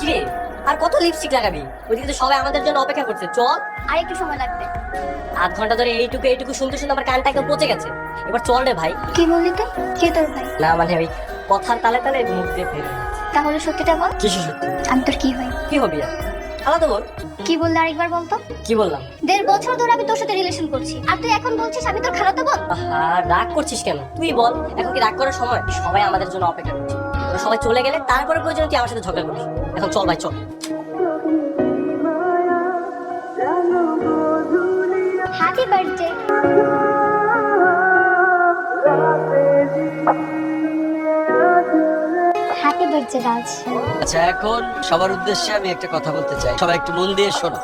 কিরে, আর কত লিপস্টিক লাগাবি? ওইদিকে তো সবাই আমাদের জন্য অপেক্ষা করছে। চল। আর একটু সময় লাগবে। আধ ঘন্টা ধরে এইটুকু এইটুকু শুনতে শুনতে আমার কানটা একদম পচে গেছে। এবার চল রে ভাই। কি বললি তুই? কে তোর ভাই? না মানে ওই কথার তালে তালে মুখ দিয়ে ফেলে। তাহলে সত্যিটা বল। কিসে সত্যি? আমি তোর কি হই? কি হবি আর? আলাদা বল। কি বললি আরেকবার বলতো? কি বললাম? 1.5 বছর ধরে আমি তোর সাথে রিলেশন করছি, আর তুই এখন বলছিস আমি তোর খালাতো বোন? রাগ করছিস কেন? তুই বল, এখন কি রাগ করার সময়? সবাই আমাদের জন্য অপেক্ষা করছে। ওরা সবাই চলে গেলে তারপরে প্রয়োজন তুই আমার সাথে ঝগড়া করিস। এখন চল ভাই, চল। Happy birthday. হ্যাপি বার্থডে রাজ। আচ্ছা, এখন সবার উদ্দেশ্যে আমি একটা কথা বলতে চাই, সবাই একটু মন দিয়ে শোনো।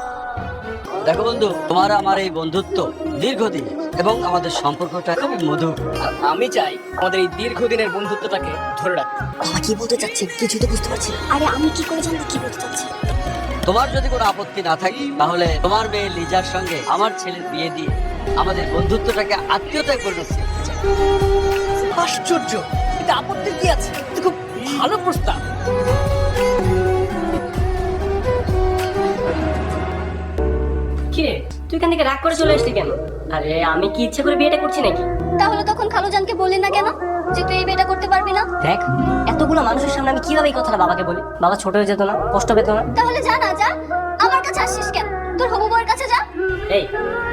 দেখো বন্ধু, তোমার আমার এই বন্ধুত্ব দীর্ঘদিনের এবং আমাদের সম্পর্কটা খুবই মধুর। আর আমি চাই আমাদের এই দীর্ঘদিনের বন্ধুত্বটাকে ধরে রাখতে। বাবা কি বলতে চাচ্ছে কিছুই তো বুঝতে পারছি না। আরে আমি কি করে জানবো কি বলতে চাচ্ছি? তোমার যদি কোনো আপত্তি না থাকে তাহলে তোমার মেয়ে লিজার সঙ্গে আমার ছেলের বিয়ে দিয়ে আমাদের বন্ধুত্বটাকে আত্মীয়তায় পরিণত করতে চাই। আশ্চর্য, এটা আপত্তি কি আছে? এটা খুব ভালো প্রস্তাব। কিরে, তুই এখান থেকে রাগ করে চলে আসলি কেন? আরে আমি কি ইচ্ছে করে বিয়েটা করছি নাকি? তাহলে তখন খালুজানকে বললি না কেন যে তুই এই বিয়েটা করতে পারবি না? দেখ, এতগুলো মানুষের সামনে আমি কিভাবে এই কথাটা বাবাকে বলি? বাবা ছোট হয়ে যেত না, কষ্ট পেত না? তাহলে যা না যা, আমার কাছে আসছিস কেন? তোর হবু বউয়ের কাছে যা। এই,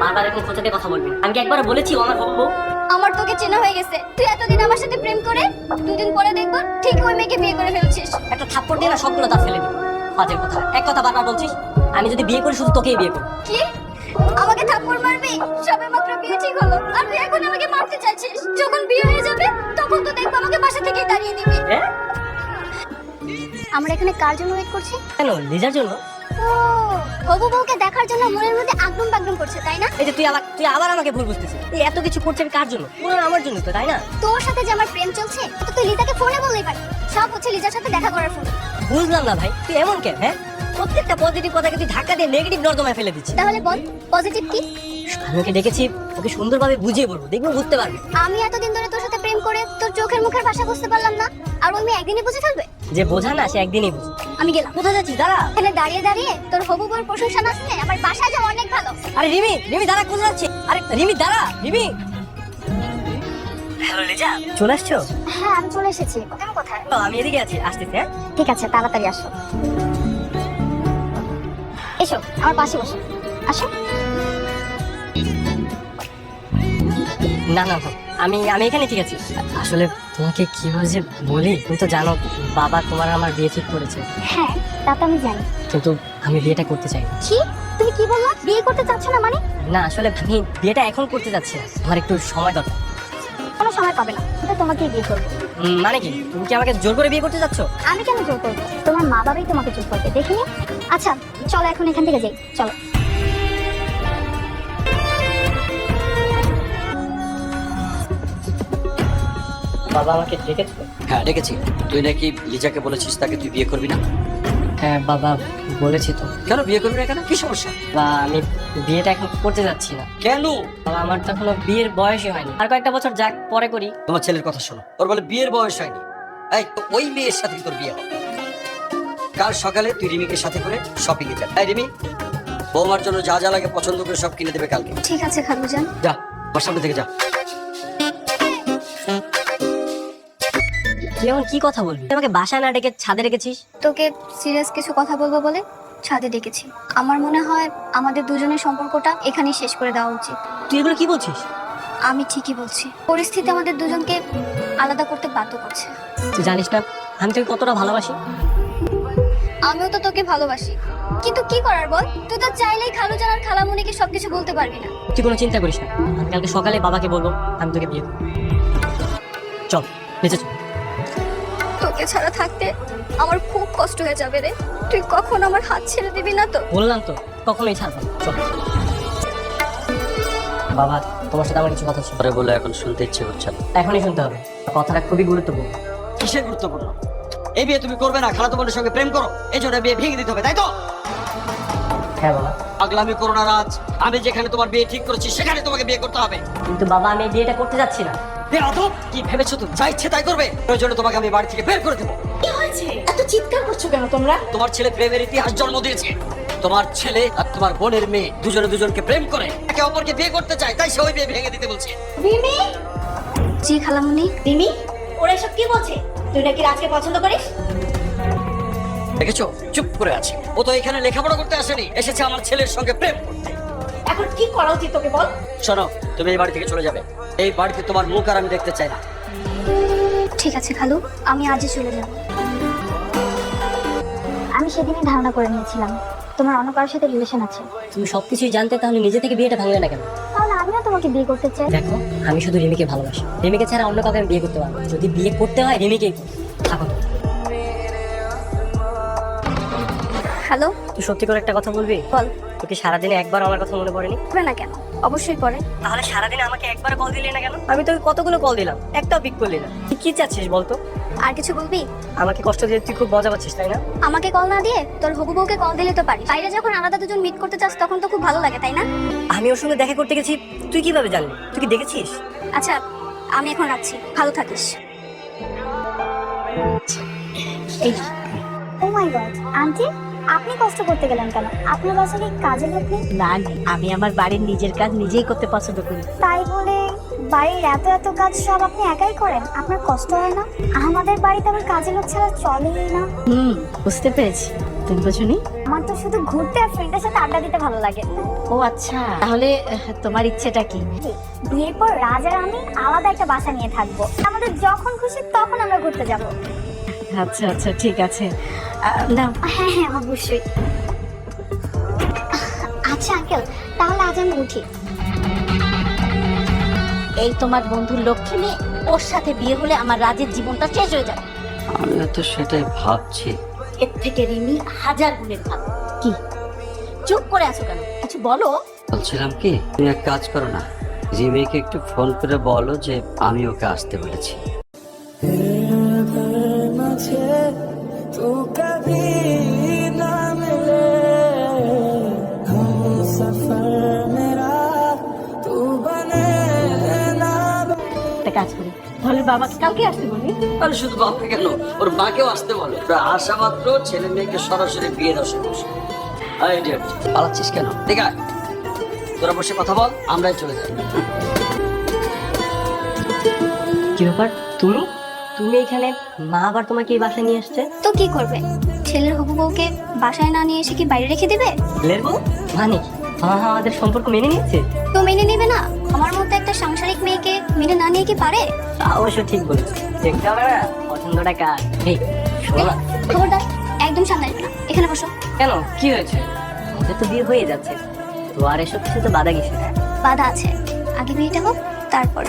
বারবার এরকম খোঁচাতে কথা বলবি না। আমি কি একবার বলেছি ও আমার হবু বউ? আমার তোকে চেনা হয়ে গেছে। তুই এতদিন আমার সাথে প্রেম করে 2 দিন পরে দেখবো ঠিক ওই মেয়েকে বিয়ে করে ফেলছিস। একটা থাপ্পড় দিয়ে না সবগুলো দাঁত ফেলে দিবি। বাজে কথা, এক কথা বারবার বলছিস। আমি যদি বিয়ে করি শুধু তোকেই বিয়ে করবো। কি? আমাকে থাপ্পড় মারবি? সবে মাত্র বিয়ে ঠিক হলো আর তুই এখন আমাকে মারতে চাইছিস? যখন বিয়ে হয়ে যাবে তখন তো দেখবো আমাকে বাসা থেকে তাড়িয়ে দিবি। হ্যাঁ? আমরা এখানে কার জন্য ওয়েট করছি? কেন, লিজার জন্য? ও, হবু বউকে দেখার জন্য মনের মধ্যে আগডুম বাগডুম করছে, তাই না? এই যে তুই আবার আমাকে ভুল বুঝতেছিস। এই এত কিছু করছে আমি কার জন্য? পুরো আমার জন্য তো, তাই না? তোর সাথে যে আমার প্রেম চলছে তো তুই লিজাকে ফোনে বললেই পারি। সব হচ্ছে লিজার সাথে দেখা করার ফোন। বুঝলাম না ভাই, তুই এমন কেন? হ্যাঁ, প্রত্যেকটা পজিটিভ কথাকে তুই ধাক্কা দিয়ে নেগেটিভ নর্দমায় ফেলে দিচ্ছিস। তাহলে বল পজিটিভ কি? আমি ওকে ডেকেছি, ওকে সুন্দরভাবে বুঝিয়ে বলবো, দেখবো বুঝতে পারবে। আমি এতদিন ধরে তোর সাথে প্রেম করে তোর চোখের মুখের ভাষা বুঝতে পারলাম না, আর ওই মেয়ে একদিনই বুঝে ফেলবে? যে বোঝা না সে একদিনই বুঝে। আমি গেলাম। কোথায় যাচ্ছিস? দাঁড়া। এখানে দাঁড়িয়ে দাঁড়িয়ে তোর হবু বউয়ের প্রশংসা না শুনে আমার বাসায় যাওয়া অনেক ভালো। আরে রিমি দাঁড়া, কোথায় যাচ্ছিস? আরে রিমি দাঁড়া, রিমি। হ্যালো লিজা, চলে আসছো? হ্যাঁ আমি চলে এসেছি। তুমি কোথায়? তো আমি এদিকে আছি, আসতেছি। হ্যাঁ ঠিক আছে, তাড়াতাড়ি আসো। এসো আমার পাশে বসো। আসো। না না না, আমি এখানে ঠিক আছি। আসলে তোমাকে কিভাবে যে বলি, তুমি তো জানো বাবা তোমার আমার বিয়ে ঠিক করেছে। হ্যাঁ তা তো আমি জানি। কিন্তু আমি বিয়েটা করতে চাই না। কি? তুমি কি বললা? বিয়ে করতে চাচ্ছ না মানে? না আসলে আমি বিয়েটা এখন করতে যাচ্ছি না, আমার একটু সময় দরকার। কোনো সময় পাবে না, এটা তোমাকেই বিয়ে করবে। মানে কি, তুমি কি আমাকে জোর করে বিয়ে করতে যাচ্ছ? আমি কেন জোর করবো? তোমার মা বাবাই তোমাকে জোর করবে, দেখিনি? আচ্ছা চলো এখন এখান থেকে যাই, চলো। বাবা আমাকে ডেকেছো? হ্যাঁ ডেকেছি। তুই নাকি লিজাকে বলেছিস তাকে তুই বিয়ে করবি না? হ্যাঁ বাবা, বলেছি তো। কেন বিয়ে করবি না? কেন, কি সমস্যা? বা আমি বিয়েটা এখন করতে যাচ্ছি না। কেন? বাবা আমার তো এখনো বিয়ের বয়সই হয়নি, আর কয়েকটা বছর যাক পরে করি। তোমার ছেলের কথা শোনো, ওর বলে বিয়ের বয়স হয়নি। এই তো ওই মেয়ের সাথে তোর বিয়ে হবে। কাল সকালে তুই রিমিকে সাথে করে শপিং এ যাবি। এই রিমি, বৌমার জন্য যা যা লাগে পছন্দ করে সব কিনে দেবে কালকে। ঠিক আছে খালুজান। যা, আমার সামনে থেকে যা। তুই এমন কি কথা বলবি? তুই আমাকে বাসায় না ডেকে ছাদে রেখেছিস। তোকে সিরিয়াস কিছু কথা বলবো বলে ছাদে ডেকেছি। আমার মনে হয় আমাদের দুজনের সম্পর্কটা এখানেই শেষ করে দেওয়া উচিত। তুই এগুলো কি বলছিস? আমি ঠিকই বলছি। পরিস্থিতি আমাদের দুজনকে আলাদা করতে বাধ্য করছে। তুই জানিস না আমি তোকে কতটা ভালোবাসি। আমিও তো তোকে ভালোবাসি, কিন্তু কি করার বল? তুই তো চাইলেই খালুজান আর খালামুনিকে সবকিছু বলতে পারবি না। তুই কোনো চিন্তা করিস না, আমি কালকে সকালে বাবাকে বলবো আমি তোকে বিয়ে করবো। চল নিচে চল। তোকে ছাড়া থাকতে আমার খুব কষ্ট হয়ে যাবে রে। তুই কখন আমার হাত ছেড়ে দিবি না তো? বললাম তো কখনোই ছাড়বো না। চল। বাবা তোমার সাথে আমার কিছু কথা ছিল। পরে বলে এখন শুনতে ইচ্ছে হচ্ছে না। এখনই শুনতে হবে, কথাটা খুবই গুরুত্বপূর্ণ। কিসের গুরুত্বপূর্ণ? এই বিয়ে তুমি করবে না, খালাতো বোনের সঙ্গে প্রেম করো, এই জন্য বিয়ে ভেঙে দিতে হবে, তাই তো? হ্যাঁ বাবা। পাগলামি করো না রাজ, আমি যেখানে তোমার বিয়ে ঠিক করেছি সেখানে তোমাকে বিয়ে করতে হবে। কিন্তু বাবা আমি এই বিয়েটা করতে যাচ্ছি না। বেয়াদব, কি ভেবেছো তুমি? যা ইচ্ছে তাই করবে? প্রয়োজনে তোমাকে আমি বাড়ি থেকে বের করে দেবো। কি হয়েছে? এত চিৎকার করছো কেন তোমরা? তোমার ছেলে প্রেমের ইতিহাস জন্ম দিয়েছে। তোমার ছেলে আর তোমার বোনের মেয়ে দুজনে দুজনকে প্রেম করে একে অপরকে বিয়ে করতে চায়, তাই সে ওই বিয়ে ভেঙে দিতে বলছে। রিমি। জি খালামণি। রিমি, ওরা এসব কি বলছে? তুই নাকি রাজকে পছন্দ করিস? দেখেছো, চুপ করে আছে। ও তো এখানে লেখাপড়া করতে আসেনি, এসেছে আমার ছেলের সঙ্গে প্রেম করতে। এখন কি করা উচিত তোকে বল? শোনো, তুমি এই বাড়ি থেকে চলে যাবে। এই বাড়িতে তোমার মুখ আর আমি দেখতে চাই না। ঠিক আছে খালু, আমি আজই চলে যাব। আমি সেদিনই ধারণা করে নিয়েছিলাম তোমার অন্য কারোর সাথে রিলেশন আছে। তুমি সবকিছুই জানতে, তাহলে নিজে থেকে বিয়েটা ভাঙলে না কেন? তাহলে আমিও তোমাকে বিয়ে করতে চাই। দেখো, আমি শুধু রিমিকে ভালোবাসি। রিমিকে ছাড়া অন্য কাউকে আমি বিয়ে করতে পারবো না। যদি বিয়ে করতে হয় রিমিকেই করবো। থাকো। হ্যালো, তুই সত্যি করে একটা কথা বলবি? বল। তোকে সারাদিনে একবার আমার কথা মনে পড়েনি? হবে না কেন? অবশ্যই পরে। তাহলে সারাদিনে আমাকে একবার কল দিলি না কেন? আমি তোকে কতগুলো কল দিলাম, একটাও পিক করলি না। তুই কি চাচ্ছিস বলতো? আর কিছু বলবি? আমাকে কষ্ট দিয়ে তুই খুব মজা পাচ্ছিস, তাই না? আমাকে কল না দিয়ে তোর হবু বউকে কল দিলে তো পারিস। বাইরে যখন আলাদা দুজন মিট করতে চাস তখন তো খুব ভালো লাগে, তাই না? আমি ওর সঙ্গে দেখা করতে গেছি, তুই কিভাবে জানলি? তুই কি দেখেছিস? আচ্ছা, আমি এখন রাখছি, ভালো থাকিস। এই ও মাই গড, আন্টি আপনি কষ্ট করতে গেলেন কেন? আপনার বাসায় কি কাজের লোক নেই? না আমি আমার বাড়ির নিজের কাজ নিজেই করতে পছন্দ করি। তাই বলে বাড়ির এত এত কাজ সব আপনি একাই করেন? আপনার কষ্ট হয় না? আমাদের বাড়িতে আবার কাজের লোক ছাড়া চলেই না। বুঝতে পেরেছি, তুমি বোঝনি? আমার তো শুধু ঘুরতে আর ফ্রেন্ডের সাথে আড্ডা দিতে ভালো লাগে। ও আচ্ছা, তাহলে তোমার ইচ্ছেটা কি? বিয়ের পর রাজ আর আমি আলাদা একটা বাসা নিয়ে থাকবো। আমাদের যখন খুশি তখন আমরা ঘুরতে যাব। আচ্ছা আচ্ছা ঠিক আছে, না হ্যাঁ হ্যাঁ অবশ্যই। আচ্ছা আঙ্কেল, তাহলে আজ আমি উঠি। এই তোমার বন্ধুর লক্ষ্মী মেয়ে, ওর সাথে বিয়ে হলে আমার রাজের জীবনটা শেষ হয়ে যাবে। আমিও তো সেটাই ভাবছি। এর থেকে রিমি হাজার গুণের ভালো। কি চুপ করে আছো কেন? কিছু বলো। বলছিলাম কি, তুমি এক কাজ করো না, রিমিকে একটু ফোন করে বলো যে আমি ওকে আসতে বলেছি। একটা কাজ করি, তাহলে বাবাকে কালকে আসতে বলি। আরে শুধু বাপকে কেন, ওর মাকেও আসতে বলো। আসা মাত্র ছেলে মেয়েকে সরাসরি বিয়ে দশে বসে। পালাচ্ছিস কেন? ঠিক আছে, তোরা বসে কথা বল, আমরাই চলে যাই। কি ব্যাপার, তুমি তুমি এখানে? মা আবার তোমাকে এই বাসায় নিয়ে আসছে? তো কি করবে? ছেলের হবু বউকে বাসায় না নিয়ে এসে কি বাইরে রেখে দিবে? লেরবো মানে কি? মা আমাদের সম্পর্ক মেনে নিয়েছে? তো মেনে নেবে না? আমার মতো একটা সাংসারিক মেয়েকে মেনে না নিয়ে কি পারে? অবশ্য ঠিক বলেছো, দেখতে হবে না পছন্দটা কার। এই শোনো না, খবরদার, একদম সামনে আসবে না। এখানে বসো। কেন, কি হয়েছে? ওদের তো বিয়ে হয়ে যাচ্ছে, তো আর এসব কিছু তো বাধা গেছে না। বাধা আছে, আগে বিয়েটা হোক তারপর।